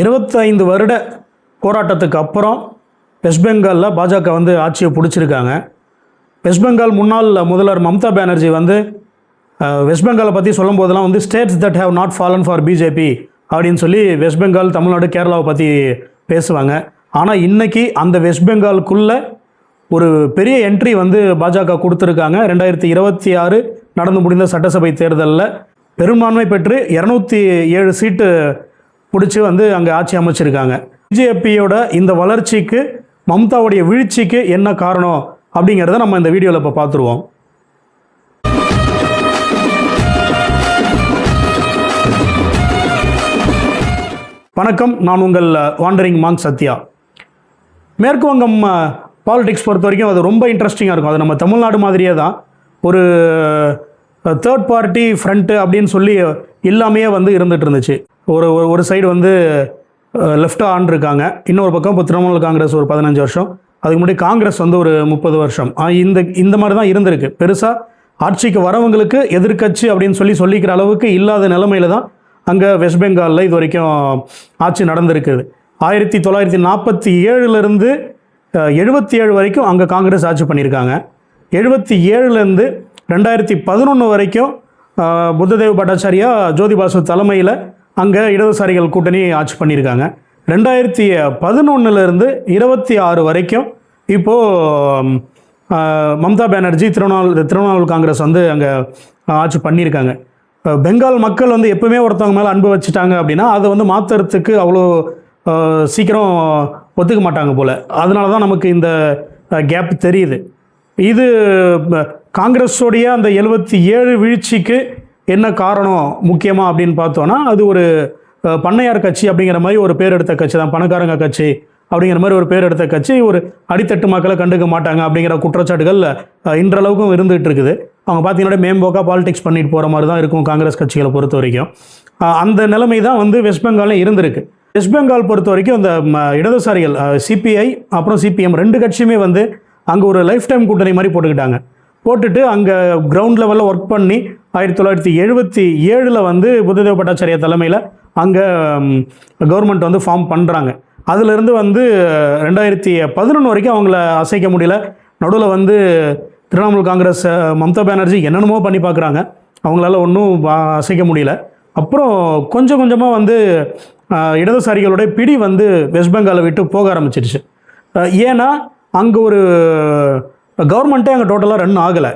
25 வருட போராட்டத்துக்கு அப்புறம் வெஸ்ட் பெங்காலில் பாஜக வந்து ஆட்சியை பிடிச்சிருக்காங்க. வெஸ்ட் பெங்கால் முன்னாள் முதல்வர் மம்தா பானர்ஜி வந்து வெஸ்ட் பெங்காலை பற்றி சொல்லும் போதெல்லாம் வந்து states that have not fallen for BJP அப்படின்னு சொல்லி வெஸ்ட் பெங்கால், தமிழ்நாடு, கேரளாவை பற்றி பேசுவாங்க. ஆனால் இன்றைக்கி அந்த வெஸ்ட் பெங்காலுக்குள்ளே ஒரு பெரிய என்ட்ரி வந்து பாஜக கொடுத்துருக்காங்க. 2026 நடந்து முடிந்த சட்டசபை தேர்தலில் பெரும்பான்மை பெற்று 207 சீட்டு பிடிச்சி வந்து அங்கே ஆட்சி அமைச்சிருக்காங்க. பிஜேபியோட இந்த வளர்ச்சிக்கு, மம்தாவுடைய வீழ்ச்சிக்கு என்ன காரணம் அப்படிங்கிறத நம்ம இந்த வீடியோவில் இப்போ பார்த்துருவோம். வணக்கம், நான் உங்கள் வாண்டரிங் மாங்க் சத்யா. மேற்கு வங்கம் பாலிடிக்ஸ் பொறுத்த வரைக்கும் அது ரொம்ப இன்ட்ரெஸ்டிங்காக இருக்கும். அது நம்ம தமிழ்நாடு மாதிரியே தான். ஒரு தேர்ட் பார்ட்டி ஃப்ரண்ட்டு அப்படின்னு சொல்லி எல்லாமே வந்து இருந்துகிட்டு இருந்துச்சு. ஒரு சைடு வந்து லெஃப்ட் ஆன் இருக்காங்க, இன்னொரு பக்கம் இப்போ திரிணாமுல் காங்கிரஸ் ஒரு 15 வருஷம், அதுக்கு முன்னாடி காங்கிரஸ் வந்து ஒரு 30 வருஷம். இந்த மாதிரி தான் இருந்திருக்கு. பெருசாக ஆட்சிக்கு வரவங்களுக்கு எதிர்க்கட்சி அப்படின்னு சொல்லிக்கிற அளவுக்கு இல்லாத நிலைமையில தான் அங்கே வெஸ்ட் பெங்காலில் இது வரைக்கும் ஆட்சி நடந்திருக்குது. 1947 77 வரைக்கும் அங்கே காங்கிரஸ் ஆட்சி பண்ணியிருக்காங்க. 77 2011 வரைக்கும் புத்ததேவ் பட்டாச்சாரியா, ஜோதி பாசு தலைமையில் அங்கே இடதுசாரிகள் கூட்டணி ஆட்சி பண்ணியிருக்காங்க. 2011 26 வரைக்கும் இப்போது மம்தா பானர்ஜி, திரிணாமுல் காங்கிரஸ் வந்து அங்கே ஆட்சி பண்ணியிருக்காங்க. பெங்கால் மக்கள் வந்து எப்பவுமே ஒருத்தவங்க மேலே அன்பு வச்சுட்டாங்க அப்படின்னா அதை வந்து மாற்றுறதுக்கு அவ்வளோ சீக்கிரம் ஒத்துக்க மாட்டாங்க போல். அதனால தான் நமக்கு இந்த கேப் தெரியுது. இது காங்கிரஸோடைய அந்த 77 வீழ்ச்சிக்கு என்ன காரணம் முக்கியமாக அப்படின்னு பார்த்தோன்னா, அது ஒரு பண்ணையார் கட்சி அப்படிங்கிற மாதிரி ஒரு பேர் எடுத்த கட்சி தான். பணக்காரங்க கட்சி அப்படிங்கிற மாதிரி ஒரு பேர் எடுத்த கட்சி. ஒரு அடித்தட்டு மக்களை கண்டுக்க மாட்டாங்க அப்படிங்கிற குற்றச்சாட்டுகள் இன்றளவுக்கும் இருந்துகிட்டு இருக்குது. அவங்க பார்த்தீங்கன்னா மேம்போக்காக பாலிடிக்ஸ் பண்ணிட்டு போகிற மாதிரி தான் இருக்கும் காங்கிரஸ் கட்சிகளை பொறுத்த வரைக்கும். அந்த நிலைமை தான் வந்து வெஸ்ட் பெங்காலும் இருந்திருக்கு. வெஸ்ட் பெங்கால் பொறுத்த வரைக்கும் இந்த இடதுசாரிகள் சிபிஐ அப்புறம் சிபிஎம் 2 கட்சியுமே வந்து அங்கே ஒரு லைஃப் டைம் கூட்டணி மாதிரி போட்டுட்டு அங்கே கிரவுண்ட் லெவலில் ஒர்க் பண்ணி 1977 வந்து புத்ததேவ் பட்டாச்சாரியா தலைமையில் அங்கே கவர்மெண்ட் வந்து ஃபார்ம் பண்ணுறாங்க. அதிலிருந்து வந்து 2011 வரைக்கும் அவங்கள அசைக்க முடியல. நடுவில் வந்து திரிணாமுல் காங்கிரஸ், மம்தா பானர்ஜி என்னென்னமோ பண்ணி பார்க்குறாங்க, அவங்களால ஒன்றும் அசைக்க முடியல. அப்புறம் கொஞ்சம் கொஞ்சமாக வந்து இடதுசாரிகளுடைய பிடி வந்து வெஸ்ட் பெங்காலை விட்டு போக ஆரம்பிச்சிருச்சு. ஏன்னா அங்கே ஒரு கவர்மெண்ட்டே அங்கே டோட்டலாக ரன் ஆகலை.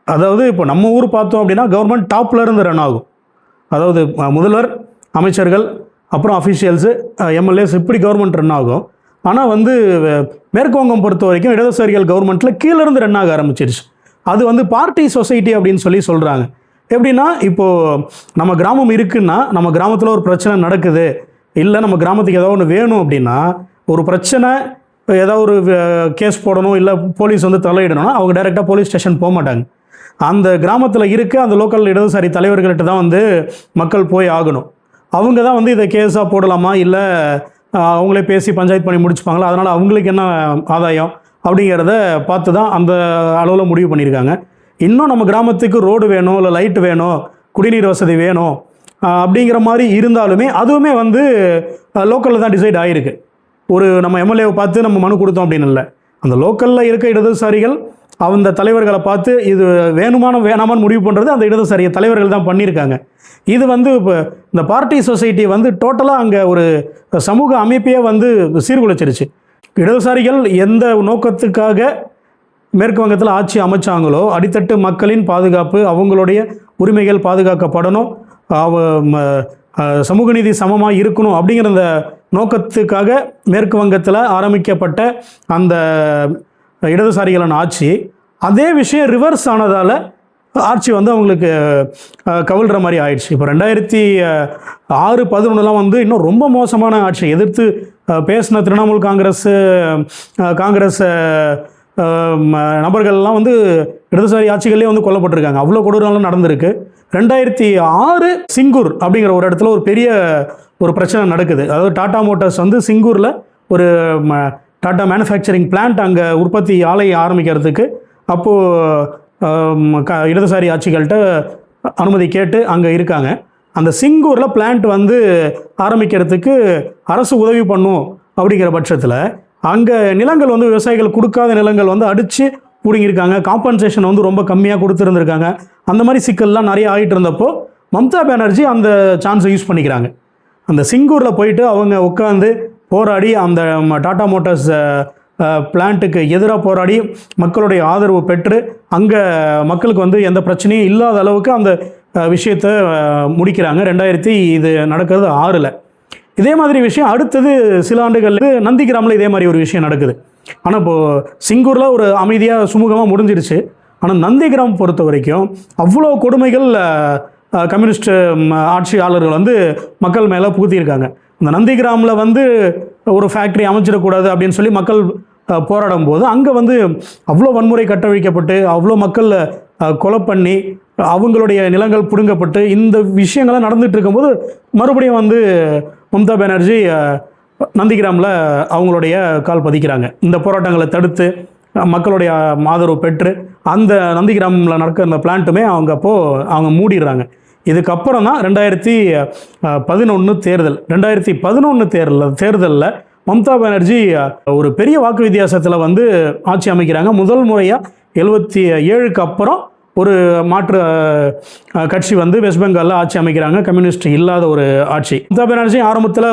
அதாவது இப்போ நம்ம ஊர் பார்த்தோம் அப்படின்னா கவர்மெண்ட் டாப்பில் இருந்து ரன் ஆகும். அதாவது முதல்வர், அமைச்சர்கள், அப்புறம் அஃபிஷியல்ஸு, எம்எல்ஏஸ், இப்படி கவர்மெண்ட் ரன் ஆகும். ஆனால் வந்து மேற்கு வங்கம் பொறுத்த வரைக்கும் இடதுசாரிகள் கவர்மெண்ட்டில் கீழேருந்து ரன் ஆக ஆரம்பிச்சிருச்சு. அது வந்து பார்ட்டி சொசைட்டி அப்படின்னு சொல்கிறாங்க. எப்படின்னா, இப்போது நம்ம கிராமம் இருக்குன்னா, நம்ம கிராமத்தில் ஒரு பிரச்சனை நடக்குது, இல்லை நம்ம கிராமத்துக்கு ஏதாவது ஒன்று வேணும் அப்படின்னா, ஒரு பிரச்சனை ஏதாவது ஒரு கேஸ் போடணும், இல்லை போலீஸ் வந்து தலையிடணும்னா அவங்க டைரெக்டாக போலீஸ் ஸ்டேஷன் போக மாட்டாங்க. அந்த கிராமத்தில் இருக்க அந்த லோக்கல் இடதுசாரி தலைவர்கள்ட்ட தான் வந்து மக்கள் போய் ஆகணும். அவங்க தான் வந்து இதை கேஸாக போடலாமா, இல்லை அவங்களே பேசி பஞ்சாயத்து பண்ணி முடிச்சுப்பாங்களா, அதனால் அவங்களுக்கு என்ன ஆதாயம் அப்படிங்கிறத பார்த்து தான் அந்த அளவில் முடிவு பண்ணியிருக்காங்க. இன்னும் நம்ம கிராமத்துக்கு ரோடு வேணும், இல்லை லைட் வேணும், குடிநீர் வசதி வேணும் அப்படிங்கிற மாதிரி இருந்தாலுமே அதுவுமே வந்து லோக்கலில் தான் டிசைட் ஆகிருக்கு. ஒரு நம்ம எம்எல்ஏவை பார்த்து நம்ம மனு கொடுத்தோம் அப்படின்னு இல்லை, அந்த லோக்கலில் இருக்க இடதுசாரிகள் அந்த தலைவர்களை பார்த்து இது வேணாமான்னு முடிவு பண்ணுறது அந்த இடதுசாரிய தலைவர்கள் தான் பண்ணியிருக்காங்க. இது வந்து இப்போ இந்த பார்ட்டி சொசைட்டி வந்து டோட்டலாக அங்கே ஒரு சமூக அமைப்பையே வந்து சீர்குலைச்சிருச்சு. இடதுசாரிகள் எந்த நோக்கத்துக்காக மேற்கு வங்கத்தில் ஆட்சி அமைச்சாங்களோ, அடித்தட்டு மக்களின் பாதுகாப்பு, அவங்களுடைய உரிமைகள் பாதுகாக்கப்படணும், சமூக நீதி சமமாக இருக்கணும் அப்படிங்கிற அந்த நோக்கத்துக்காக மேற்கு வங்கத்தில் ஆரம்பிக்கப்பட்ட அந்த இடதுசாரிகளின் ஆட்சி, அதே விஷயம் ரிவர்ஸ் ஆனதால் ஆட்சி வந்து அவங்களுக்கு கவிழ்கிற மாதிரி ஆயிடுச்சு. இப்போ 2006-11 வந்து இன்னும் ரொம்ப மோசமான ஆட்சி எதிர்த்து பேசின திரிணாமுல் காங்கிரஸ் நபர்கள்லாம் வந்து இடதுசாரி ஆட்சிகளே வந்து கொல்லப்பட்டிருக்காங்க. அவ்வளோ கொடூரம்லாம் நடந்திருக்கு. 2006 சிங்கூர் அப்படிங்கிற ஒரு இடத்துல ஒரு பெரிய ஒரு பிரச்சனை நடக்குது. அதாவது டாடா மோட்டார்ஸ் வந்து சிங்கூரில் ஒரு டாடா மேனுஃபேக்சரிங் பிளான்ட் அங்கே உற்பத்தி ஆலை ஆரம்பிக்கிறதுக்கு அப்போது இடதுசாரி ஆட்சிகள்கிட்ட அனுமதி கேட்டு அங்கே இருக்காங்க. அந்த சிங்கூரில் பிளான்ட் வந்து ஆரம்பிக்கிறதுக்கு அரசு உதவி பண்ணும் அப்படிங்கிற பட்சத்தில் அங்கே நிலங்கள் வந்து விவசாயிகள் கொடுக்காத நிலங்கள் வந்து அடித்து பிடுங்கியிருக்காங்க, காம்பன்சேஷன் வந்து ரொம்ப கம்மியாக கொடுத்துருந்துருக்காங்க. அந்த மாதிரி சிக்கல்லாம் நிறைய ஆகிட்டு இருந்தப்போ மம்தா பானர்ஜி அந்த சான்ஸை யூஸ் பண்ணிக்கிறாங்க. அந்த சிங்கூரில் போயிட்டு அவங்க உட்காந்து போராடி அந்த டாடா மோட்டார்ஸ் பிளான்ட்டுக்கு எதிராக போராடி மக்களுடைய ஆதரவு பெற்று அங்கே மக்களுக்கு வந்து எந்த பிரச்சனையும் இல்லாத அளவுக்கு அந்த விஷயத்தை முடிக்கிறாங்க. இது நடக்கிறது 6ல். இதே மாதிரி விஷயம் அடுத்தது சில ஆண்டுகள் நந்திகிராமில் இதே மாதிரி ஒரு விஷயம் நடக்குது. ஆனால் இப்போது சிங்கூரில் ஒரு அமைதியாக சுமூகமாக முடிஞ்சிருச்சு. ஆனால் நந்திகிராம் பொறுத்த வரைக்கும் அவ்வளோ கொடுமைகள் கம்யூனிஸ்ட் ஆட்சியாளர்கள் வந்து மக்கள் மேலே புகுத்தியிருக்காங்க. இந்த நந்திகிராமில் வந்து ஒரு ஃபேக்ட்ரி அமைச்சிடக்கூடாது அப்படின்னு சொல்லி மக்கள் போராடும் போது அங்கே வந்து அவ்வளோ வன்முறை கட்டவிழ்க்கப்பட்டு அவ்வளோ மக்கள் கொலை பண்ணி அவங்களுடைய நிலங்கள் பிடுங்கப்பட்டு இந்த விஷயங்கள்லாம் நடந்துகிட்டு இருக்கும்போது மறுபடியும் வந்து மம்தா பானர்ஜி நந்திகிராமில் அவங்களுடைய கால் பதிக்கிறாங்க. இந்த போராட்டங்களை தடுத்து மக்களுடைய ஆதரவு பெற்று அந்த நந்திகிராமில் நடக்கிற அந்த பிளான்ட்டுமே அவங்க மூடிடுறாங்க. இதுக்கப்புறம் தான் 2011 தேர்தல். 2011 தேர்தலில் மம்தா பானர்ஜி ஒரு பெரிய வாக்கு வித்தியாசத்தில் வந்து ஆட்சி அமைக்கிறாங்க. முதல் முறையாக 77க்கு அப்புறம் ஒரு மாற்று கட்சி வந்து வெஸ்ட் பெங்காலில் ஆட்சி அமைக்கிறாங்க, கம்யூனிஸ்ட் இல்லாத ஒரு ஆட்சி. மம்தா பானர்ஜி ஆரம்பத்தில்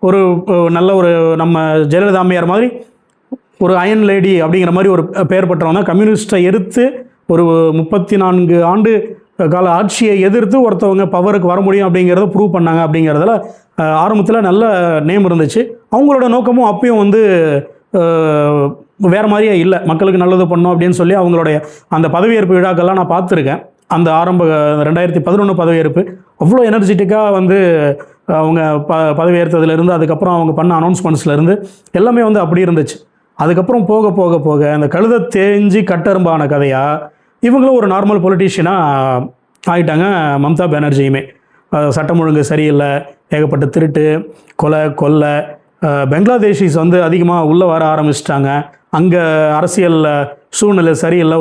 ஒரு நல்ல ஒரு நம்ம ஜெயலலிதா அம்மையார் மாதிரி ஒரு அயன் லேடி அப்படிங்கிற மாதிரி ஒரு பெயர் பெற்றவங்க, கம்யூனிஸ்ட்டை எதிர்த்து ஒரு 34 ஆண்டு கால ஆட்சியை எதிர்த்து ஒருத்தவங்க பவருக்கு வர முடியும் அப்படிங்கிறத ப்ரூவ் பண்ணாங்க. அப்படிங்கிறதுல ஆரம்பத்தில் நல்ல நேம் இருந்துச்சு. அவங்களோட நோக்கமும் அப்பயும் வந்து வேறு மாதிரியே இல்லை, மக்களுக்கு நல்லது பண்ணோம் அப்படின்னு சொல்லி அவங்களுடைய அந்த பதவியேற்பு விழாக்கள்லாம் நான் பார்த்துருக்கேன். அந்த 2011 பதவியேற்பு அவ்வளோ எனர்ஜெட்டிக்காக வந்து அவங்க பதவியேற்றதுலேருந்து அதுக்கப்புறம் அவங்க பண்ண அனௌன்ஸ்மெண்ட்ஸ்லேருந்து எல்லாமே வந்து அப்படி இருந்துச்சு. அதுக்கப்புறம் போக போக போக அந்த கழுதை தேஞ்சு கட்டெரும்பான கதையாக இவங்களும் ஒரு நார்மல் பொலிட்டீஷியனாக ஆகிட்டாங்க. மம்தா பானர்ஜியுமே சட்டம் ஒழுங்கு சரியில்லை, ஏகப்பட்ட திருட்டு, கொலை, பெங்களாதேஷிஸ் வந்து அதிகமாக உள்ளே வர ஆரம்பிச்சிட்டாங்க. அங்கே அரசியல் சூழ்நிலை சரியில்லை,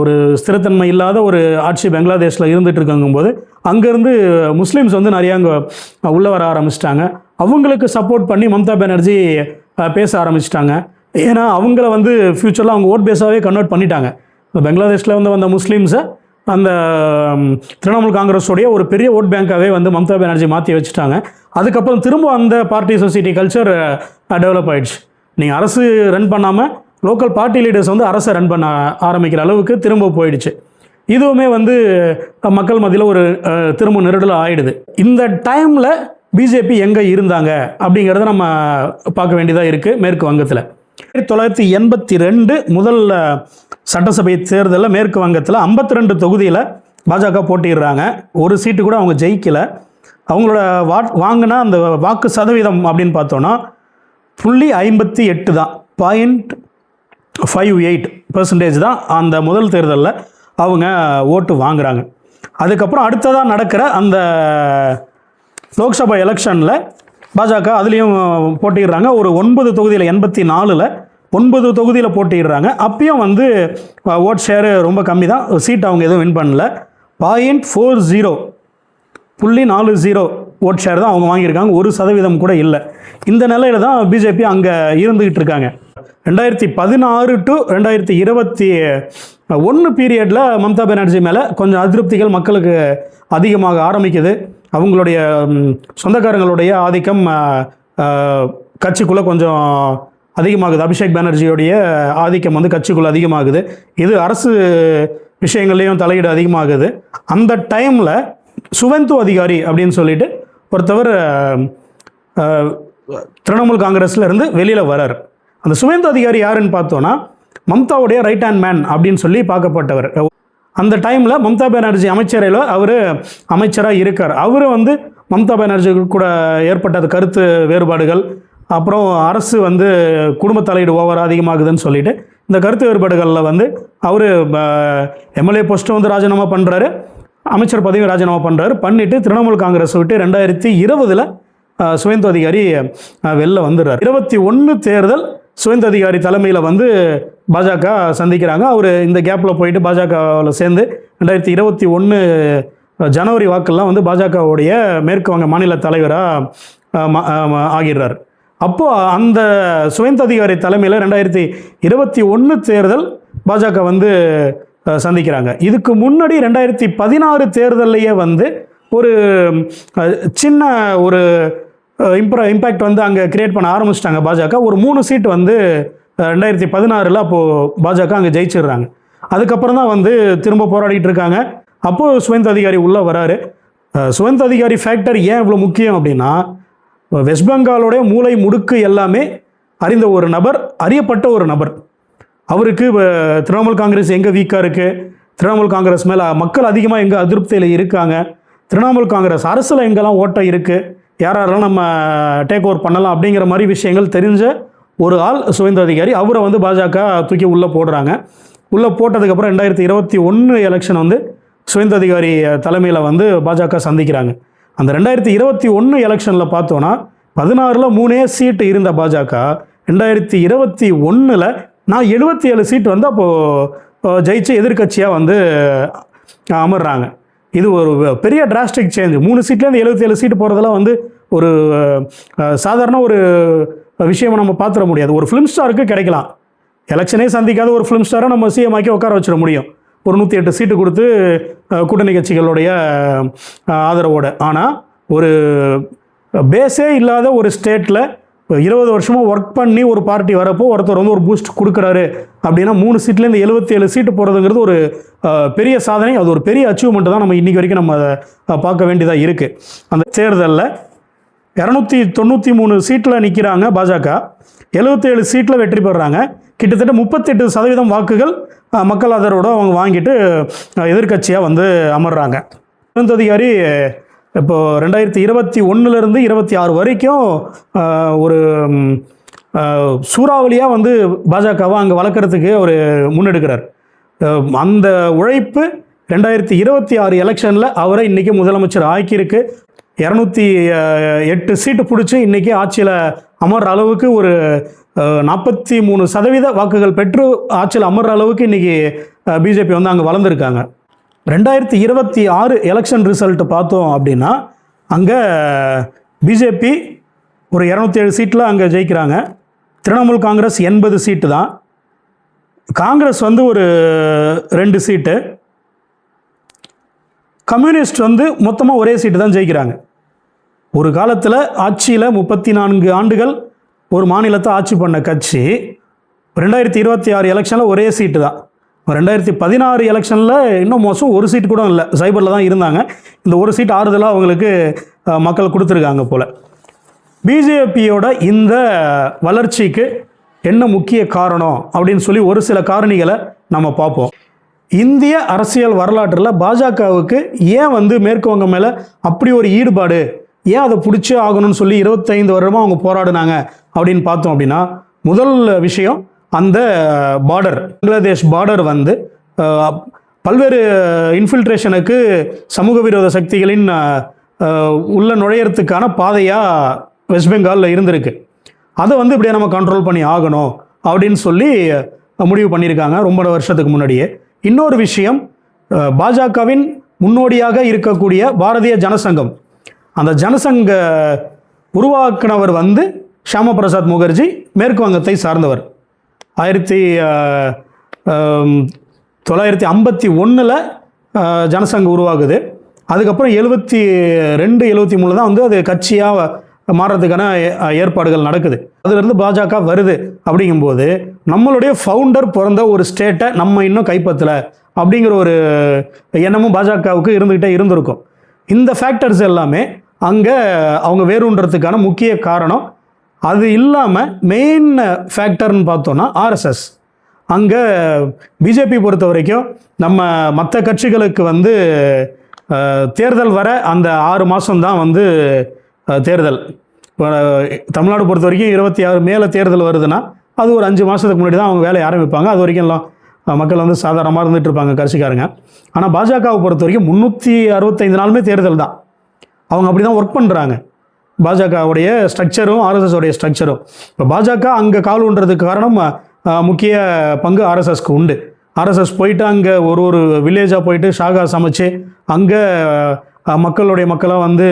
ஒரு ஸ்திரத்தன்மை இல்லாத ஒரு ஆட்சி பெங்களாதேஷில் இருந்துகிட்டு இருக்குங்கும்போது அங்கேருந்து முஸ்லீம்ஸ் வந்து நிறையா அங்கே உள்ளே வர ஆரம்பிச்சிட்டாங்க. அவங்களுக்கு சப்போர்ட் பண்ணி மம்தா பானர்ஜி பேச ஆரம்பிச்சிட்டாங்க. ஏன்னா அவங்கள வந்து ஃப்யூச்சரில் அவங்க ஓட் பேஸாகவே கன்வெர்ட் பண்ணிட்டாங்க. பெங்களாதேஷில் வந்து வந்த முஸ்லீம்ஸை அந்த திரிணாமுல் காங்கிரஸோடைய ஒரு பெரிய ஓட் பேங்காகவே வந்து மம்தா பானர்ஜி மாற்றி வச்சுட்டாங்க. அதுக்கப்புறம் திரும்ப அந்த பார்ட்டி சொசைட்டி கல்ச்சர் டெவலப் ஆகிடுச்சு. நீங்கள் அரசு ரன் பண்ணாமல் லோக்கல் பார்ட்டி லீடர்ஸ் வந்து அரசை ரன் பண்ண ஆரம்பிக்கிற அளவுக்கு திரும்ப போயிடுச்சு. இதுவுமே வந்து மக்கள் மத்தியில் ஒரு திரும்ப நெருடல் ஆகிடுது. இந்த டைமில் பிஜேபி எங்கே இருந்தாங்க அப்படிங்கிறத நம்ம பார்க்க வேண்டியதாக இருக்குது. மேற்கு வங்கத்தில் 1982 முதல் சட்டசபை தேர்தலில் மேற்கு வங்கத்தில் 52 தொகுதியில் பாஜக போட்டிடுறாங்க. ஒரு சீட்டு கூட அவங்க ஜெயிக்கலை. அவங்களோட வாங்கினா அந்த வாக்கு சதவீதம் அப்படின்னு பார்த்தோன்னா 0.58 தான், 0.58% தான் அந்த முதல் தேர்தலில் அவங்க ஓட்டு வாங்குகிறாங்க. அதுக்கப்புறம் அடுத்ததாக நடக்கிற அந்த லோக்சபா எலெக்ஷனில் பாஜக அதுலேயும் போட்டிடுறாங்க. ஒரு 9 தொகுதியில் 84ல் 9 தொகுதியில் போட்டிடுறாங்க. அப்பயும் வந்து ஓட் ஷேரு ரொம்ப கம்மி தான், சீட் அவங்க எதுவும் வின் பண்ணல. 0.40 ஓட் ஷேர் தான் அவங்க வாங்கியிருக்காங்க, 1% கூட இல்லை. இந்த நிலையில் தான் பிஜேபி அங்கே இருந்துக்கிட்டு இருக்காங்க. 2016 to 2021 பீரியடில் மம்தா பானர்ஜி மேலே கொஞ்சம் அதிருப்திகள் மக்களுக்கு அதிகமாக ஆரம்பிக்குது. அவங்களுடைய சொந்தக்காரங்களுடைய ஆதிக்கம் கட்சிக்குள்ளே கொஞ்சம் அதிகமாகுது. அபிஷேக் பானர்ஜியோடைய ஆதிக்கம் வந்து கட்சிக்குள்ளே அதிகமாகுது. இது அரசு விஷயங்கள்லேயும் தலையீடு அதிகமாகுது. அந்த டைமில் சுவெந்து அதிகாரி அப்படின்னு சொல்லிட்டு ஒருத்தவர் திரிணாமுல் காங்கிரஸில் இருந்து வெளியில் வரார். அந்த சுவெந்து அதிகாரி யாருன்னு பார்த்தோன்னா மம்தாவுடைய ரைட் ஹேண்ட் மேன் அப்படின்னு சொல்லி பார்க்கப்பட்டவர். அந்த டைமில் மம்தா பானர்ஜி அமைச்சரையில் அவர் அமைச்சராக இருக்கார். அவர் வந்து மம்தா பானர்ஜி கூட ஏற்பட்ட கருத்து வேறுபாடுகள், அப்புறம் அரசு வந்து குடும்ப தலையீடு ஓவர் அதிகமாகுதுன்னு சொல்லிட்டு இந்த கருத்து வேறுபாடுகளில் வந்து அவர் எம்எல்ஏ போஸ்ட்டை வந்து ராஜினாமா பண்ணுறாரு, அமைச்சர் பதவி ராஜினாமா பண்ணுறாரு. பண்ணிவிட்டு திரிணாமுல் காங்கிரஸ் விட்டு 2020 சுவேந்து அதிகாரி வெளில வந்துடுறார். 21 தேர்தல் சுவேந்து அதிகாரி தலைமையில் வந்து பாஜக சந்திக்கிறாங்க. அவர் இந்த கேப்பில் போயிட்டு பாஜகவில் சேர்ந்து 2021 ஜனவரி வாக்கெல்லாம் வந்து பாஜகவுடைய மேற்கு வங்க மாநில தலைவராக ஆகிறார். அப்போது அந்த சுவேந்த அதிகாரி தலைமையில் 2021 தேர்தல் பாஜக வந்து சந்திக்கிறாங்க. இதுக்கு முன்னாடி 2016 தேர்தல்லையே வந்து ஒரு சின்ன ஒரு இம்பேக்ட் வந்து அங்கே கிரியேட் பண்ண ஆரம்பிச்சிட்டாங்க பாஜக. ஒரு 3 சீட் வந்து 2016 அப்போது பாஜக அங்கே ஜெயிச்சிடுறாங்க. அதுக்கப்புறம் தான் வந்து திரும்ப போராடிட்டு இருக்காங்க. அப்போது சுவேந்த அதிகாரி உள்ளே வராரு. சுவேந்த அதிகாரி ஃபேக்டர் ஏன் இவ்வளோ முக்கியம் அப்படின்னா, வெஸ்ட் பெங்காலோடைய மூளை முடுக்கு எல்லாமே அறிந்த ஒரு நபர், அறியப்பட்ட ஒரு நபர். அவருக்கு திரிணாமுல் காங்கிரஸ் எங்கே வீக்காக இருக்குது, திரிணாமுல் காங்கிரஸ் மேலே மக்கள் அதிகமாக எங்கே அதிருப்தியில் இருக்காங்க, திரிணாமுல் காங்கிரஸ் அரசில் எங்கெல்லாம் ஓட்டம் இருக்குது, யாரெல்லாம் நம்ம டேக் ஓவர் பண்ணலாம் அப்படிங்கிற மாதிரி விஷயங்கள் தெரிஞ்ச ஒரு ஆள் சுவேந்த அதிகாரி. அவரை வந்து பாஜக தூக்கி உள்ளே போடுறாங்க. உள்ளே போட்டதுக்கப்புறம் 2021 எலெக்ஷன் வந்து சுவேந்த அதிகாரி தலைமையில் வந்து பாஜக சந்திக்கிறாங்க. அந்த 2021 எலெக்ஷனில் பார்த்தோன்னா 16ல் 3 சீட்டு இருந்த பாஜக 2021 நான் 77 சீட் வந்து அப்போது ஜெயிச்சு எதிர்கட்சியாக வந்து அமர்றாங்க. இது ஒரு பெரிய டிராஸ்டிக் சேஞ்ச். 3 சீட்லேருந்து 77 சீட்டு போகிறதெல்லாம் வந்து ஒரு சாதாரண ஒரு விஷயமாக நம்ம பார்த்துட முடியாது. ஒரு ஃபிலிம் ஸ்டாருக்கு கிடைக்கலாம். எலெக்ஷனே சந்திக்காத ஒரு ஃபிலிம் ஸ்டாரை நம்ம சிஎம் ஆக்கி உட்கார வச்சிட முடியும், ஒரு 108 சீட்டு கொடுத்து கூட்டணி கட்சிகளுடைய ஆதரவோடு. ஆனால் ஒரு பேஸே இல்லாத ஒரு ஸ்டேட்டில் 20 வருஷமாக ஒர்க் பண்ணி ஒரு பார்ட்டி வரப்போ ஒருத்தர் வந்து ஒரு பூஸ்ட் கொடுக்குறாரு அப்படின்னா 3 சீட்லேருந்து 77 சீட்டு போகிறதுங்கிறது ஒரு பெரிய சாதனை. அது ஒரு பெரிய அச்சீவ்மெண்ட் தான் நம்ம இன்றைக்கி வரைக்கும் நம்ம பார்க்க வேண்டியதாக இருக்குது. அந்த தேர்தலில் 293 சீட்டில் நிற்கிறாங்க பாஜக, 77 சீட்டில் வெற்றி பெறுறாங்க. கிட்டத்தட்ட 38% வாக்குகள் மக்கள் ஆதரவோடு அவங்க வாங்கிட்டு எதிர்கட்சியாக வந்து அமர்றாங்க. சுவேந்த அதிகாரி இப்போது 2021 26 வரைக்கும் ஒரு சூறாவளியாக வந்து பாஜகவை அங்கே வளர்க்குறதுக்கு அவர் முன்னெடுக்கிறார். அந்த உழைப்பு 2026 எலெக்ஷனில் அவரை இன்றைக்கி முதலமைச்சர் ஆக்கியிருக்கு. 208 சீட்டு பிடிச்சி இன்றைக்கி ஆட்சியில் அமர்ற அளவுக்கு ஒரு 43% வாக்குகள் பெற்று ஆட்சியில் அமர்ற அளவுக்கு இன்றைக்கி பிஜேபி வந்து அங்கே வளர்ந்துருக்காங்க. 2026 எலெக்ஷன் ரிசல்ட் பார்த்தோம் அப்படின்னா அங்கே பிஜேபி ஒரு 207 சீட்டில் அங்கே ஜெயிக்கிறாங்க. திரிணாமுல் காங்கிரஸ் 80 சீட்டு தான். காங்கிரஸ் வந்து ஒரு 2 சீட்டு. கம்யூனிஸ்ட் வந்து மொத்தமாக ஒரே சீட்டு தான் ஜெயிக்கிறாங்க. ஒரு காலத்தில் ஆட்சியில் 34 ஆண்டுகள் ஒரு மாநிலத்தை ஆட்சி பண்ண கட்சி 2026 எலெக்ஷனில் ஒரே சீட்டு தான். 2016 எலெக்ஷனில் இன்னும் மோசம், ஒரு சீட்டு கூட இல்லை, சைபரில் தான் இருந்தாங்க. இந்த ஒரு சீட் ஆறுதலாக அவங்களுக்கு மக்கள் கொடுத்துருக்காங்க போல். பிஜேபியோட இந்த வளர்ச்சிக்கு என்ன முக்கிய காரணம் அப்படின்னு சொல்லி ஒரு சில காரணிகளை நம்ம பார்ப்போம். இந்திய அரசியல் வரலாற்றில் பாஜகவுக்கு ஏன் வந்து மேற்கு வங்கம் மேலே அப்படி ஒரு ஈடுபாடு, ஏன் அதை பிடிச்சே ஆகணும்னு சொல்லி 25 வருடமாக அவங்க போராடினாங்க அப்படின்னு பார்த்தோம் அப்படின்னா, முதல் விஷயம் அந்த பார்டர், பங்களாதேஷ் பார்டர் வந்து பல்வேறு இன்ஃபில்ட்ரேஷனுக்கு சமூக விரோத சக்திகளின் உள்ள நுழையிறதுக்கான பாதையாக வெஸ்ட் பெங்காலில் இருந்திருக்கு. அதை வந்து இப்படியே நம்ம கண்ட்ரோல் பண்ணி ஆகணும் அப்படின்னு சொல்லி முடிவு பண்ணியிருக்காங்க ரொம்ப வருஷத்துக்கு முன்னாடியே. இன்னொரு விஷயம், பாஜகவின் முன்னோடியாக இருக்கக்கூடிய பாரதிய ஜனசங்கம், அந்த ஜனசங்க உருவாக்கினவர் வந்து ஷியாமா பிரசாத் முகர்ஜி மேற்கு வங்கத்தை சார்ந்தவர். 1951 ஜனசங்கம் உருவாகுது. அதுக்கப்புறம் 72 73 தான் வந்து அது கட்சியாக மாறுறதுக்கான ஏற்பாடுகள் நடக்குது. அதுலேருந்து பாஜக வருது. அப்படிங்கும்போது நம்மளுடைய ஃபவுண்டர் பிறந்த ஒரு ஸ்டேட்டை நம்ம இன்னும் கைப்பற்றலை அப்படிங்கிற ஒரு எண்ணமும் பாஜகவுக்கு இருந்துக்கிட்டே இருந்திருக்கும். இந்த ஃபேக்டர்ஸ் எல்லாமே அங்கே அவங்க வேறுன்றதுக்கான முக்கிய காரணம். அது இல்லாமல் மெயின் ஃபேக்டர்னு பார்த்தோன்னா ஆர்எஸ்எஸ். அங்கே பிஜேபி பொறுத்த வரைக்கும் நம்ம மற்ற கட்சிகளுக்கு வந்து தேர்தல் வர அந்த 6 மாதம்தான் வந்து தேர்தல். இப்போ தமிழ்நாடு பொறுத்த வரைக்கும் 26 மேலே தேர்தல் வருதுன்னா அது ஒரு 5 மாதத்துக்கு முன்னாடி தான் அவங்க வேலையை ஆரம்பிப்பாங்க. அது வரைக்கும் எல்லாம் மக்கள் வந்து சாதாரணமாக இருந்துகிட்டு இருப்பாங்க கட்சிக்காரங்க. ஆனால் பாஜகவை பொறுத்த வரைக்கும் 365 நாளுமே தேர்தல் தான். அவங்க அப்படி தான் ஒர்க் பண்ணுறாங்க. பாஜகவுடைய ஸ்ட்ரக்சரும் ஆர்எஸ்எஸோடைய ஸ்ட்ரக்சரும். இப்போ பாஜக அங்கே கால் ஊன்றதுக்கு காரணம் முக்கிய பங்கு ஆர்எஸ்எஸ்க்கு உண்டு. ஆர்எஸ்எஸ் போயிட்டு அங்கே ஒரு வில்லேஜாக போயிட்டு ஷாகா சமைச்சு அங்கே மக்களுடைய மக்களாக வந்து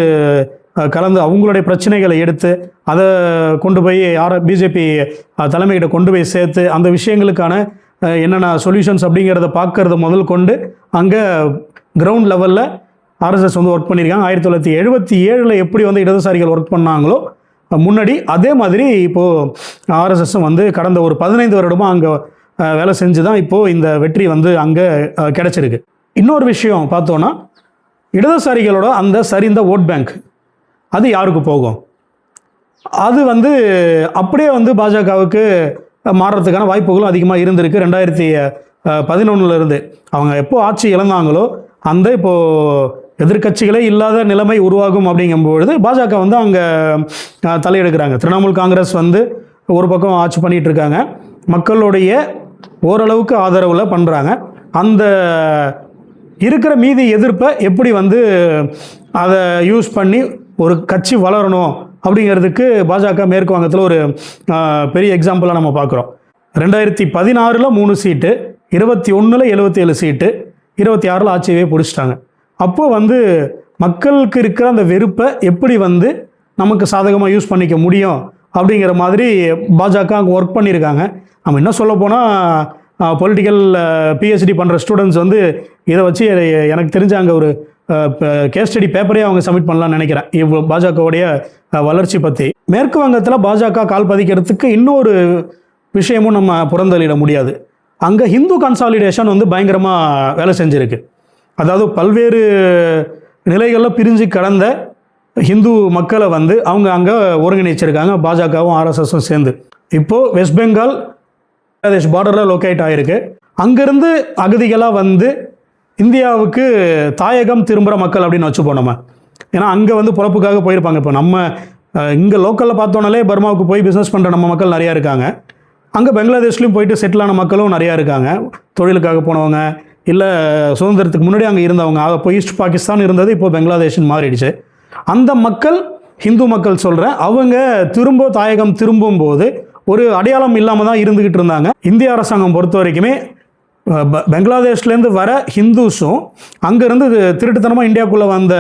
கலந்து அவங்களுடைய பிரச்சனைகளை எடுத்து அதை கொண்டு போய் பிஜேபி தலைமையிட்ட கொண்டு போய் சேர்த்து அந்த விஷயங்களுக்கான என்னென்ன சொல்யூஷன்ஸ் அப்படிங்கிறத பார்க்கறது முதல் கொண்டு அங்கே கிரவுண்ட் லெவலில் ஆர்எஸ்எஸ் வந்து ஒர்க் பண்ணியிருக்காங்க. 1977 எப்படி வந்து இடதுசாரிகள் ஒர்க் பண்ணாங்களோ முன்னாடி அதே மாதிரி இப்போது ஆர்எஸ்எஸும் வந்து கடந்த ஒரு 15 வருடமாக அங்கே வேலை செஞ்சு தான் இப்போது இந்த வெற்றி வந்து அங்கே கிடச்சிருக்கு. இன்னொரு விஷயம் பார்த்தோன்னா இடதுசாரிகளோட அந்த சரிந்த ஓட் பேங்க் அது யாருக்கு போகும்? அது வந்து அப்படியே வந்து பாஜகவுக்கு மாறுறதுக்கான வாய்ப்புகளும் அதிகமாக இருந்திருக்கு. 2011 அவங்க எப்போ ஆட்சி இழந்தாங்களோ அந்த இப்போது எதிர்க்கட்சிகளே இல்லாத நிலைமை உருவாகும் அப்படிங்கும்பொழுது பாஜக வந்து அங்கே தலையெடுக்கிறாங்க. திரிணாமுல் காங்கிரஸ் வந்து ஒரு பக்கம் ஆட்சி பண்ணிகிட்டு இருக்காங்க, மக்களுடைய ஓரளவுக்கு ஆதரவில் பண்ணுறாங்க. அந்த இருக்கிற மீதி எதிர்ப்பை எப்படி வந்து அதை யூஸ் பண்ணி ஒரு கட்சி வளரணும் அப்படிங்கிறதுக்கு பாஜக மேற்கு வங்கத்தில் ஒரு பெரிய எக்ஸாம்பிளாக நம்ம பார்க்குறோம். 2016 3 சீட்டு, 21 77 சீட்டு, 26 ஆட்சியவே பிடிச்சிட்டாங்க. அப்போது வந்து மக்களுக்கு இருக்கிற அந்த வெறுப்பை எப்படி வந்து நமக்கு சாதகமாக யூஸ் பண்ணிக்க முடியும் அப்படிங்கிற மாதிரி பாஜக அங்கே ஒர்க் பண்ணியிருக்காங்க. நம்ம என்ன சொல்ல போனால் பொலிட்டிக்கல் பிஹெச்டி பண்ணுற ஸ்டூடெண்ட்ஸ் வந்து இதை வச்சு எனக்கு தெரிஞ்ச அங்கே ஒரு கேஸ் ஸ்டடி பேப்பரே அவங்க சப்மிட் பண்ணலாம்னு நினைக்கிறேன். இவ்வளோ பாஜகவுடைய வளர்ச்சி பற்றி. மேற்கு வங்கத்தில் பாஜக கால் பதிக்கிறதுக்கு இன்னொரு விஷயமும் நம்ம புறந்தள்ளிட முடியாது. அங்கே ஹிந்து கன்சாலிடேஷன் வந்து பயங்கரமாக வேலை செஞ்சுருக்கு. அதாவது பல்வேறு நிலைகளில் பிரிஞ்சு கடந்த ஹிந்து மக்களை வந்து அவங்க அங்கே ஒருங்கிணைச்சிருக்காங்க, பாஜகவும் ஆர்எஸ்எஸும் சேர்ந்து. இப்போது வெஸ்ட் பெங்கால் பங்களாதேஷ் பார்டரில் லொக்கேட் ஆகிருக்கு. அங்கேருந்து அகதிகளாக வந்து இந்தியாவுக்கு தாயகம் திரும்புகிற மக்கள் அப்படின்னு வச்சுப்போம் நம்ம. ஏன்னா அங்கே வந்து பொழப்புக்காக போயிருப்பாங்க. இப்போ நம்ம இங்கே லோக்கலில் பார்த்தோன்னாலே பர்மாவுக்கு போய் பிஸ்னஸ் பண்ணுற நம்ம மக்கள் நிறையா இருக்காங்க. அங்கே பங்களாதேஷ்லேயும் போயிட்டு செட்டில் ஆன மக்களும் நிறையா இருக்காங்க. தொழிலுக்காக போனவங்க, இல்லை சுதந்திரத்துக்கு முன்னாடி அங்கே இருந்தவங்க. அப்போ ஈஸ்ட் பாகிஸ்தான் இருந்தது, இப்போ பங்களாதேஷ்னு மாறிடுச்சு. அந்த மக்கள் ஹிந்து மக்கள் சொல்கிறேன், அவங்க திரும்ப தாயகம் திரும்பும்போது ஒரு அடையாளம் இல்லாமல் தான் இருந்துக்கிட்டு இருந்தாங்க. இந்திய அரசாங்கம் பொறுத்த வரைக்குமே பங்களாதேஷ்லேருந்து வர ஹிந்துஸும் அங்கேருந்து திருட்டுத்தனமாக இந்தியாவுக்குள்ளே வந்த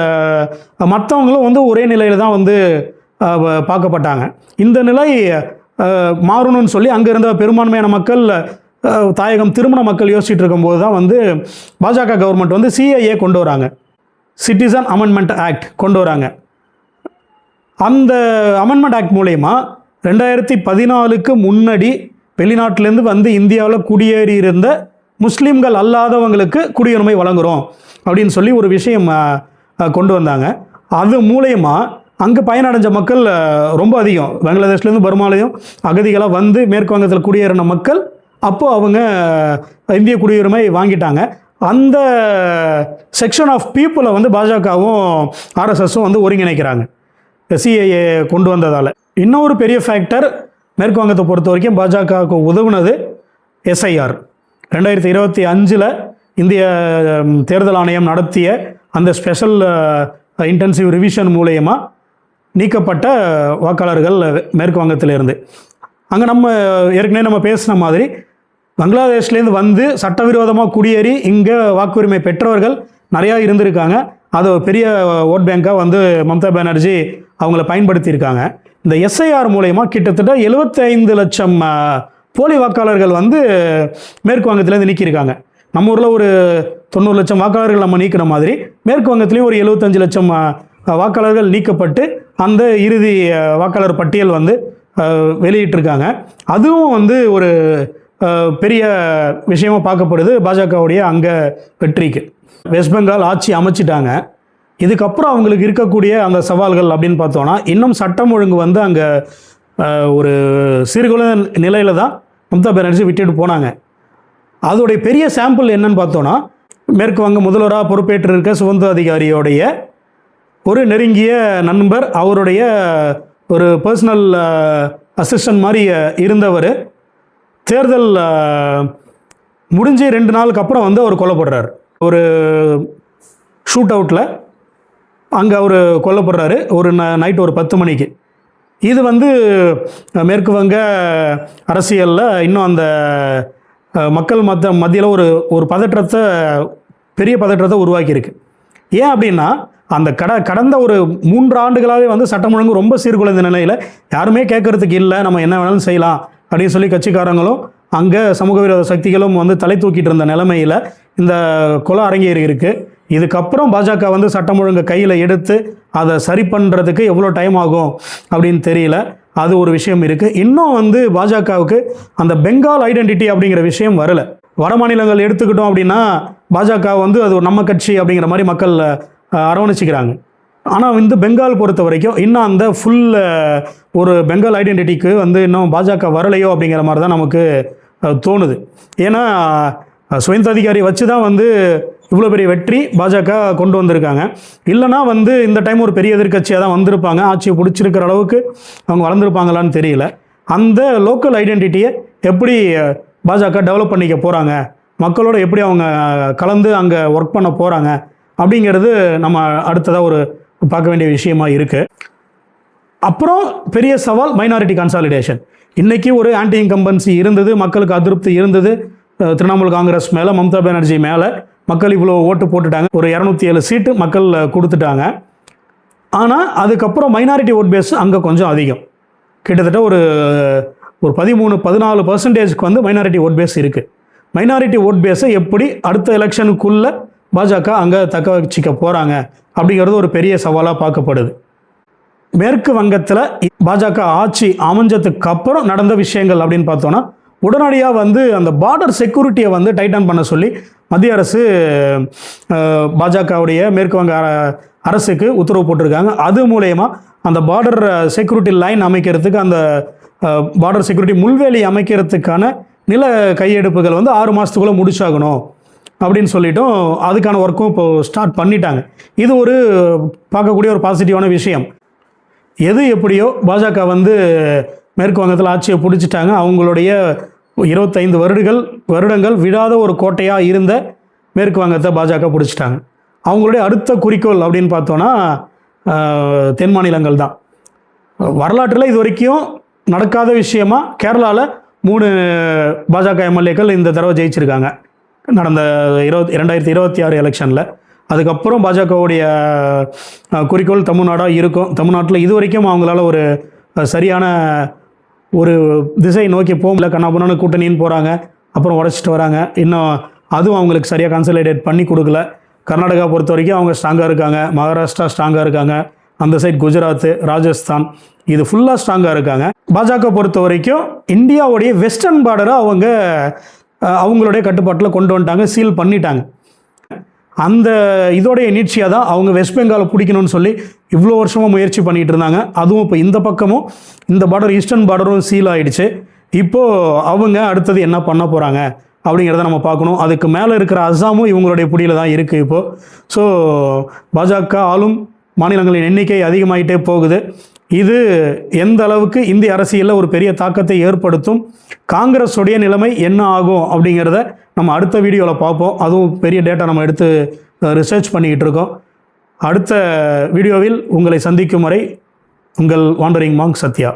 மற்றவங்களும் வந்து ஒரே நிலையில் தான் வந்து பார்க்கப்பட்டாங்க. இந்த நிலை மாறணும்னு சொல்லி அங்கே இருந்த பெரும்பான்மையான மக்கள் தாயகம் திருமண மக்கள் யோசிச்சுட்டு இருக்கும்போது தான் வந்து பாஜக கவர்மெண்ட் வந்து சிஏஏ கொண்டு வராங்க, சிட்டிசன் அமெண்ட்மெண்ட் ஆக்ட் கொண்டு வராங்க. அந்த அமெண்ட்மெண்ட் ஆக்ட் மூலயமா 2014க்கு முன்னாடி வெளிநாட்டிலேருந்து வந்து இந்தியாவில் குடியேறி இருந்த முஸ்லீம்கள் அல்லாதவங்களுக்கு குடியுரிமை வழங்குகிறோம் அப்படின்னு சொல்லி ஒரு விஷயம் கொண்டு வந்தாங்க. அது மூலயமா அங்கே பயனடைஞ்ச மக்கள் ரொம்ப அதிகம். பங்களாதேஷ்லேருந்து பர்மாலையும் அகதிகளாக வந்து மேற்கு வங்கத்தில் குடியேறின மக்கள் அப்போது அவங்க இந்திய குடியுரிமை வாங்கிட்டாங்க. அந்த செக்ஷன் ஆஃப் பீப்புளை வந்து பாஜகவும் ஆர்எஸ்எஸும் வந்து ஒருங்கிணைக்கிறாங்க சிஏஏ கொண்டு வந்ததால். இன்னொரு பெரிய ஃபேக்டர் மேற்கு வங்கத்தை பொறுத்த வரைக்கும் பாஜகவுக்கு உதவுனது எஸ்ஐஆர். 2025 இந்திய தேர்தல் ஆணையம் நடத்திய அந்த ஸ்பெஷல் இன்டென்சிவ் ரிவிஷன் மூலயமா நீக்கப்பட்ட வாக்காளர்கள் மேற்கு வங்கத்திலிருந்து. அங்கே நம்ம ஏற்கனவே நம்ம பேசின மாதிரி பங்களாதேஷ்லேருந்து வந்து சட்டவிரோதமாக குடியேறி இங்கே வாக்குரிமை பெற்றவர்கள் நிறையா இருந்திருக்காங்க. அது பெரிய ஓட் பேங்காக வந்து மம்தா பானர்ஜி அவங்கள பயன்படுத்தியிருக்காங்க. இந்த எஸ்ஐஆர் மூலயமா கிட்டத்தட்ட 75 லட்சம் போலி வாக்காளர்கள் வந்து மேற்கு வங்கத்திலேருந்து நீக்கியிருக்காங்க. நம்ம ஊரில் ஒரு 90 லட்சம் வாக்காளர்கள் நம்ம நீக்கிற மாதிரி மேற்கு வங்கத்திலையும் ஒரு 75 லட்சம் வாக்காளர்கள் நீக்கப்பட்டு அந்த இறுதி வாக்காளர் பட்டியல் வந்து வெளியிட்டிருக்காங்க. அதுவும் வந்து ஒரு பெரிய விஷயமாக பார்க்கப்படுது பாஜகவுடைய அங்கே வெற்றிக்கு. வெஸ்ட் பெங்கால் ஆட்சி அமைச்சிட்டாங்க. இதுக்கப்புறம் அவங்களுக்கு இருக்கக்கூடிய அந்த சவால்கள் அப்படின்னு பார்த்தோன்னா, இன்னும் சட்டம் ஒழுங்கு வந்து அங்கே ஒரு சீர்குலைந்த நிலையில் தான் மம்தா பானர்ஜி விட்டுட்டு போனாங்க. அதோடைய பெரிய சாம்பிள் என்னன்னு பார்த்தோன்னா, மேற்கு வங்க முதல்வராக பொறுப்பேற்று இருக்க சுகந்த அதிகாரியோடைய ஒரு நெருங்கிய நண்பர், அவருடைய ஒரு பர்சனல் அசிஸ்டன்ட் மாதிரி இருந்தவர் தேர்தல் முடிஞ்சு 2 நாளுக்கு அப்புறம் வந்து அவர் கொல்லப்படுறார். ஒரு ஷூட் அவுட்டில் அங்கே அவர் கொல்லப்படுறாரு ஒரு நைட் ஒரு 10 மணிக்கு. இது வந்து மேற்கு வங்க அரசியலில் இன்னும் அந்த மக்கள் மத்தியில் ஒரு ஒரு பெரிய பதற்றத்தை உருவாக்கியிருக்கு. ஏன் அப்படின்னா அந்த கடந்த ஒரு 3 ஆண்டுகளாகவே வந்து சட்டம் ஒழுங்கு ரொம்ப சீர்குலைந்த நிலையில் யாருமே கேட்கறதுக்கு இல்லை, நம்ம என்ன வேணாலும் செய்யலாம் அப்படின்னு சொல்லி கட்சிக்காரங்களும் அங்கே சமூக விரோத சக்திகளும் வந்து தலை தூக்கிட்டு இருந்த நிலைமையில் இந்த கொலை அரங்கேறி இருக்குது. இதுக்கப்புறம் பாஜக வந்து சட்டம் ஒழுங்கு கையில் எடுத்து அதை சரி பண்ணுறதுக்கு எவ்வளோ டைம் ஆகும் அப்படின்னு தெரியல. அது ஒரு விஷயம் இருக்குது. இன்னும் வந்து பாஜகவுக்கு அந்த பெங்கால் ஐடென்டிட்டி அப்படிங்கிற விஷயம் வரலை. வட மாநிலங்கள் எடுத்துக்கிட்டோம் அப்படின்னா பாஜக வந்து அது நம்ம கட்சி அப்படிங்கிற மாதிரி மக்கள் அரவணைச்சிக்கிறாங்க. ஆனால் வந்து பெங்கால் பொறுத்த வரைக்கும் இன்னும் அந்த ஃபுல் ஒரு பெங்கால் ஐடென்டிட்டிக்கு வந்து இன்னும் பாஜக வரலையோ அப்படிங்கிற மாதிரி தான் நமக்கு தோணுது. ஏன்னா சுயந்ததிகாரி வச்சு தான் வந்து இவ்வளோ பெரிய வெற்றி பாஜக கொண்டு வந்திருக்காங்க. இல்லைனா வந்து இந்த டைம் ஒரு பெரிய எதிர்க்கட்சியாக தான் வந்திருப்பாங்க, ஆட்சியை பிடிச்சிருக்கிற அளவுக்கு அவங்க வளர்ந்துருப்பாங்களான்னு தெரியல. அந்த லோக்கல் ஐடென்டிட்டியை எப்படி பாஜக டெவலப் பண்ணிக்க போகிறாங்க, மக்களோட எப்படி அவங்க கலந்து அங்கே ஒர்க் பண்ண போகிறாங்க அப்படிங்கிறது நம்ம அடுத்ததாக ஒரு பார்க்க வேண்டிய விஷயமா இருக்குது. அப்புறம் பெரிய சவால் மைனாரிட்டி கன்சாலிடேஷன். இன்றைக்கி ஒரு ஆன்டி இன்கம்பன்சி இருந்தது, மக்களுக்கு அதிருப்தி இருந்தது திரிணாமுல் காங்கிரஸ் மேலே, மம்தா பானர்ஜி மேலே. மக்கள் இவ்வளோ ஓட்டு போட்டுட்டாங்க, ஒரு 207 சீட்டு மக்கள் கொடுத்துட்டாங்க. ஆனால் அதுக்கப்புறம் மைனாரிட்டி ஓட் பேஸ் அங்கே கொஞ்சம் அதிகம், கிட்டத்தட்ட ஒரு 13-14% வந்து மைனாரிட்டி ஓட் பேஸ் இருக்குது. மைனாரிட்டி ஓட் பேஸை எப்படி அடுத்த எலெக்ஷனுக்குள்ளே பாஜக அங்கே தக்க வச்சிக்க போகிறாங்க அப்படிங்கிறது ஒரு பெரிய சவாலாக பார்க்கப்படுது. மேற்கு வங்கத்தில் பாஜக ஆட்சி அமைஞ்சதுக்கு அப்புறம் நடந்த விஷயங்கள் அப்படின்னு பார்த்தோன்னா, உடனடியாக வந்து அந்த பார்டர் செக்யூரிட்டியை வந்து டைட்டன் பண்ண சொல்லி மத்திய அரசு பாஜகவுடைய மேற்கு வங்க அரசுக்கு உத்தரவு போட்டிருக்காங்க. அது மூலயமா அந்த பார்டர் செக்யூரிட்டி லைன் அமைக்கிறதுக்கு, அந்த பார்டர் செக்யூரிட்டி முள்வேலி அமைக்கிறதுக்கான நில கையெடுப்புகள் வந்து 6 மாதத்துக்குள்ளே முடிச்சாகணும் அப்படின்னு சொல்லிட்டும் அதுக்கான ஒர்க்கும் இப்போது ஸ்டார்ட் பண்ணிட்டாங்க. இது ஒரு பார்க்கக்கூடிய ஒரு பாசிட்டிவான விஷயம். எது எப்படியோ பாஜக வந்து மேற்கு வங்கத்தில் ஆட்சியை பிடிச்சிட்டாங்க. அவங்களுடைய 25 வருடங்கள் விடாத ஒரு கோட்டையாக இருந்த மேற்கு வங்கத்தை பாஜக பிடிச்சிட்டாங்க. அவங்களுடைய அடுத்த குறிக்கோள் அப்படின்னு பார்த்தோன்னா தென் மாநிலங்கள் தான். வரலாற்றில் இது வரைக்கும் நடக்காத விஷயமா கேரளாவில் 3 பாஜக எம்எல்ஏக்கள் இந்த தடவை ஜெயிச்சிருக்காங்க நடந்த 2026 எலெக்ஷனில். அதுக்கப்புறம் பாஜகவுடைய குறிக்கோள் தமிழ்நாடாக இருக்கும். தமிழ்நாட்டில் இது வரைக்கும் அவங்களால ஒரு சரியான ஒரு திசை நோக்கி போகல, கண்ணாபுண்ணான்னு கூட்டணின்னு போகிறாங்க, அப்புறம் உடச்சிட்டு வராங்க. இன்னும் அதுவும் அவங்களுக்கு சரியாக கன்சல்டேட் பண்ணி கொடுக்கல. கர்நாடகா பொறுத்த வரைக்கும் அவங்க ஸ்ட்ராங்காக இருக்காங்க, மகாராஷ்டிரா ஸ்ட்ராங்காக இருக்காங்க, அந்த சைட் குஜராத், ராஜஸ்தான் இது ஃபுல்லாக ஸ்ட்ராங்காக இருக்காங்க. பாஜக பொறுத்த வரைக்கும் இந்தியாவுடைய வெஸ்டர்ன் பார்டரை அவங்களுடைய கட்டுப்பாட்டில் கொண்டு வந்துட்டாங்க, சீல் பண்ணிட்டாங்க. அந்த இதோடைய நீட்சியாக தான் அவங்க வெஸ்ட் பெங்காலை பிடிக்கணும்னு சொல்லி இவ்வளோ வருஷமாக முயற்சி பண்ணிகிட்டு இருந்தாங்க. அதுவும் இப்போ இந்த பக்கமும் இந்த பார்டர் ஈஸ்டர்ன் பார்டரும் சீல் ஆகிடுச்சு. இப்போது அவங்க அடுத்தது என்ன பண்ண போகிறாங்க அப்படிங்கிறத நம்ம பார்க்கணும். அதுக்கு மேலே இருக்கிற அஸ்ஸாமும் இவங்களுடைய பிடியில் தான் இருக்குது இப்போது. ஸோ பாஜக ஆளும் மாநிலங்களின் எண்ணிக்கை அதிகமாகிட்டே போகுது. இது எந்த அளவுக்கு இந்திய அரசியலில் ஒரு பெரிய தாக்கத்தை ஏற்படுத்தும், காங்கிரஸுடைய நிலைமை என்ன ஆகும் அப்படிங்கிறத நம்ம அடுத்த வீடியோவில் பார்ப்போம். அதுவும் பெரிய டேட்டா நம்ம எடுத்து ரிசர்ச் பண்ணிக்கிட்டு இருக்கோம். அடுத்த வீடியோவில் உங்களை சந்திக்கும் வரை உங்கள் வாண்டரிங் மாங்க் சத்யா.